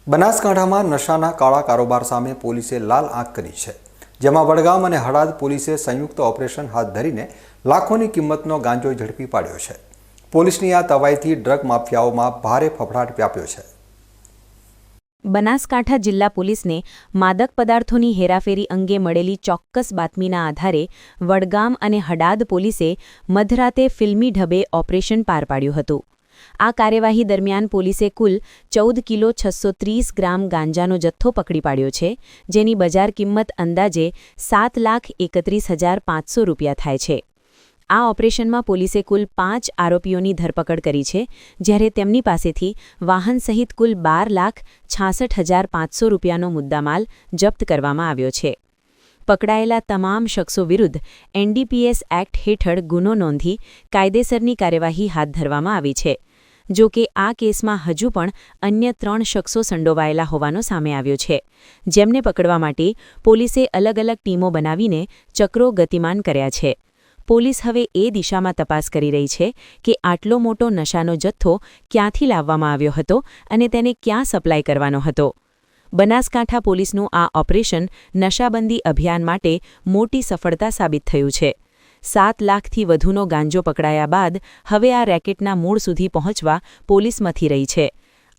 બનાસકાંઠામાં નશાના કાળા કારોબાર સામે પોલીસે લાલ આંખ કરી છે, જેમાં વડગામ અને હળાદ પોલીસે સંયુક્ત ઓપરેશન હાથ ધરીને લાખોની કિંમતનો ગાંજો ઝડપી પાડ્યો છે। પોલીસની આ તવાઈથી ડ્રગ માફિયાઓમાં ભારે ફફડાટ વ્યાપ્યો છે। બનાસકાંઠા જિલ્લા પોલીસને માદક પદાર્થોની હેરાફેરી અંગે મળેલી ચોક્કસ બાતમીના આધારે વડગામ અને હડાદ પોલીસે મધરાતે ફિલ્મી ઢબે ઓપરેશન પાર પાડ્યું હતું। આ કાર્યવાહી દરમિયાન પોલીસે કુલ 14 કિલો 630 ગ્રામ ગાંજાનો જથ્થો પકડી પાડ્યો છે, જેની બજાર કિંમત અંદાજે 7,31,500 રૂપિયા થાય છે। આ ઓપરેશનમાં પોલીસે કુલ 5 આરોપીઓની ધરપકડ કરી છે, જ્યારે તેમની પાસેથી વાહન સહિત કુલ 12,66,500 રૂપિયાનો મુદ્દામાલ જપ્ત કરવામાં આવ્યો છે। પકડાયેલા તમામ શખ્સો વિરુદ્ધ એનડીપીએસ એક્ટ હેઠળ ગુનો નોંધી કાયદેસરની કાર્યવાહી હાથ ધરવામાં આવી છે। જો કે આ કેસમાં હજુ પણ અન્ય 3 શખ્સો સંડોવાયેલા હોવાનો સામે આવ્યો છે, જેમને પકડવા માટે પોલીસે અલગ અલગ ટીમો બનાવીને ચક્રો ગતિમાન કર્યા છે। પોલીસ હવે એ દિશામાં તપાસ કરી રહી છે કે આટલો મોટો નશાનો જથ્થો ક્યાંથી લાવવામાં આવ્યો હતો અને તેને ક્યાં સપ્લાય કરવાનો હતો। બનાસકાંઠા પોલીસનું આ ઓપરેશન નશાબંધી અભિયાન માટે મોટી સફળતા સાબિત થયું છે। 7 લાખથી વધુનો ગાંજો પકડાયા બાદ હવે આ રેકેટના મૂળ સુધી પહોંચવા પોલીસ મથી રહી છે।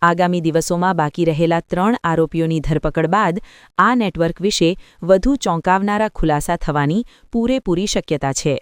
આગામી દિવસોમાં બાકી રહેલા 3 આરોપીઓની ધરપકડ બાદ આ નેટવર્ક વિશે વધુ ચોંકાવનારા ખુલાસા થવાની પૂરેપૂરી શક્યતા છે।